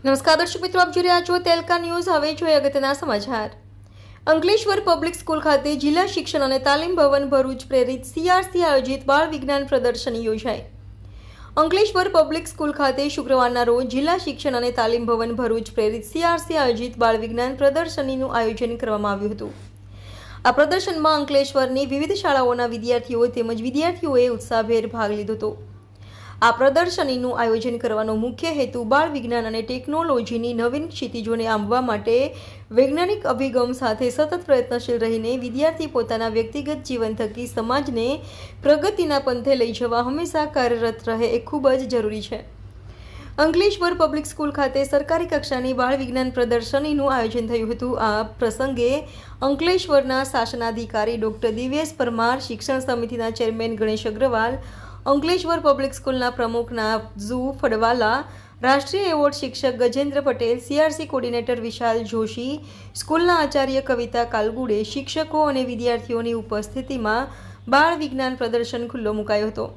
નમસ્કાર દર્શક મિત્રો, આપ જોઈ રહ્યા છો તેલકા ન્યૂઝ। હવે જોઈએ અગત્યના સમાચાર। અંકલેશ્વર પબ્લિક સ્કૂલ ખાતે જિલ્લા શિક્ષણ અને તાલીમ ભવન ભરૂચ પ્રેરિત CRC આયોજિત બાળ વિજ્ઞાન પ્રદર્શની યોજાઈ। અંકલેશ્વર પબ્લિક સ્કૂલ ખાતે શુક્રવારના રોજ જિલ્લા શિક્ષણ અને તાલીમ ભવન ભરૂચ પ્રેરિત CRC આયોજિત બાળ વિજ્ઞાન પ્રદર્શનીનું આયોજન કરવામાં આવ્યું હતું। આ પ્રદર્શનમાં અંકલેશ્વરની વિવિધ શાળાઓના વિદ્યાર્થીઓ તેમજ વિદ્યાર્થીઓએ ઉત્સાહભેર ભાગ લીધો હતો। આ પ્રદર્શનીનું આયોજન કરવાનો મુખ્ય હેતુ બાળ વિજ્ઞાન અને ટેકનોલોજીની નવીન ક્ષિતિજોને આંબવા માટે વૈજ્ઞાનિક અભિગમ સાથે સતત પ્રયત્નશીલ રહીને વિદ્યાર્થી પોતાના વ્યક્તિગત જીવન થકી સમાજને પ્રગતિના પંથે લઈ જવા હંમેશા કાર્યરત રહે એ ખૂબ જ જરૂરી છે। અંકલેશ્વર પબ્લિક સ્કૂલ ખાતે સરકારી કક્ષાની બાળ વિજ્ઞાન પ્રદર્શનીનું આયોજન થયું હતું। આ પ્રસંગે અંકલેશ્વરના શાસનાધિકારી ડૉક્ટર દિવ્યેશ પરમાર, શિક્ષણ સમિતિના ચેરમેન ગણેશ અગ્રવાલ, અંકલેશ્વર પબ્લિક સ્કૂલના પ્રમુખ નાઝુ ફડવાલા, રાષ્ટ્રીય એવોર્ડ શિક્ષક ગજેન્દ્ર પટેલ, CRC કોર્ડિનેટર વિશાલ જોશી, સ્કૂલના આચાર્ય કવિતા કાલગુડે, શિક્ષકો અને વિદ્યાર્થીઓની ઉપસ્થિતિમાં બાળ વિજ્ઞાન પ્રદર્શન ખુલ્લો મુકાયો હતો।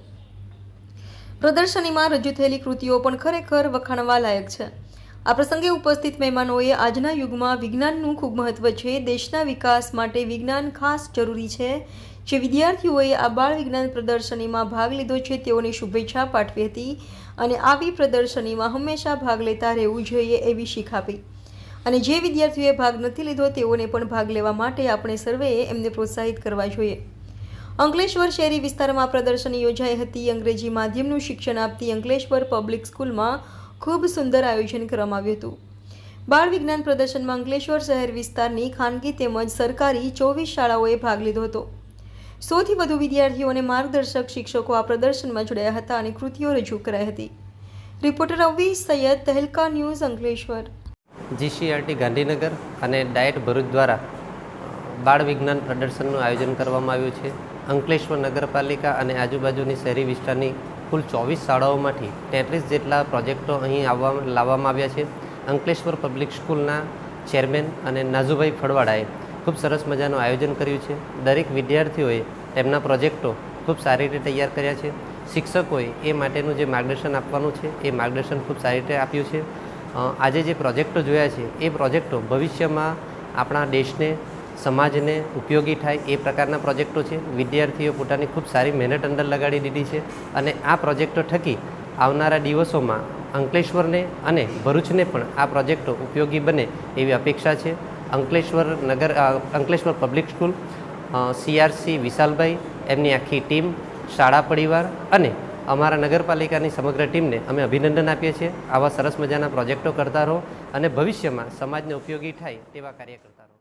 પ્રદર્શનીમાં રજૂ થયેલી કૃતિઓ પણ ખરેખર વખાણવા લાયક છે। આ પ્રસંગે ઉપસ્થિત મહેમાનોએ આજના યુગમાં વિજ્ઞાનનું ખૂબ મહત્વ છે, દેશના વિકાસ માટે વિજ્ઞાન ખાસ જરૂરી છે। જે વિદ્યાર્થીઓએ આ બાળ વિજ્ઞાન પ્રદર્શનીમાં ભાગ લીધો છે તેઓને શુભેચ્છા પાઠવી હતી અને આવી પ્રદર્શનીમાં હંમેશા ભાગ લેતા રહેવું જોઈએ એવી શીખ આપી। અને જે વિદ્યાર્થીઓએ ભાગ નથી લીધો તેઓને પણ ભાગ લેવા માટે આપણે સર્વેએ એમને પ્રોત્સાહિત કરવા જોઈએ। અંકલેશ્વર શહેરી વિસ્તારમાં પ્રદર્શની યોજાઈ હતી। અંગ્રેજી માધ્યમનું શિક્ષણ આપતી અંકલેશ્વર પબ્લિક સ્કૂલમાં ખૂબ સુંદર આયોજન કરવામાં આવ્યું હતું। બાળ વિજ્ઞાન પ્રદર્શનમાં અંકલેશ્વર શહેર વિસ્તારની ખાનગી તેમજ સરકારી 24 શાળાઓએ ભાગ લીધો હતો। 100 થી વધુ વિદ્યાર્થીઓ અને માર્ગદર્શક શિક્ષકો આ પ્રદર્શનમાં જોડાયા હતા અને કૃતિઓ રજૂ કરાઈ હતી। Reporter Avis Saiyed, Tehelka news, Ankleshwar. GCRT Gandhinagar અને ડાયટ ભરૂચ દ્વારા બાળ વિજ્ઞાન પ્રદર્શનનું આયોજન કરવામાં આવ્યું છે। અંકલેશ્વર નગરપાલિકા અને આજુબાજુની શહેરી વિસ્તારની કુલ 24 શાળાઓમાંથી 33 જેટલા પ્રોજેક્ટો અહીં લાવવામાં આવ્યા છે। અંકલેશ્વર પબ્લિક સ્કૂલના ચેરમેન અને નાઝુભાઈ ફડવાડાએ ખૂબ સરસ મજાનું આયોજન કર્યું છે। દરેક વિદ્યાર્થીઓએ તેમના પ્રોજેક્ટો ખૂબ સારી રીતે તૈયાર કર્યા છે। શિક્ષકોએ એ માટેનું જે માર્ગદર્શન આપવાનું છે એ માર્ગદર્શન ખૂબ સારી રીતે આપ્યું છે। આજે જે પ્રોજેક્ટો જોયા છે એ પ્રોજેક્ટો ભવિષ્યમાં આપણા દેશને, સમાજને ઉપયોગી થાય એ પ્રકારના પ્રોજેક્ટો છે। વિદ્યાર્થીઓ પોતાની ખૂબ સારી મહેનત અંદર લગાડી દીધી છે અને આ પ્રોજેક્ટો થકી આવનારા દિવસોમાં અંકલેશ્વરને અને ભરૂચને પણ આ પ્રોજેક્ટો ઉપયોગી બને એવી અપેક્ષા છે। અંકલેશ્વર પબ્લિક સ્કૂલ, CRC વિશાલભાઈ, એમની આખી ટીમ, શાળા પરિવાર અને અમારા નગરપાલિકાની સમગ્ર ટીમને અમે અભિનંદન આપીએ છીએ। આવા સરસ મજાના પ્રોજેક્ટો કરતા રહો અને ભવિષ્યમાં સમાજને ઉપયોગી થાય તેવા કાર્ય કરતા રહો।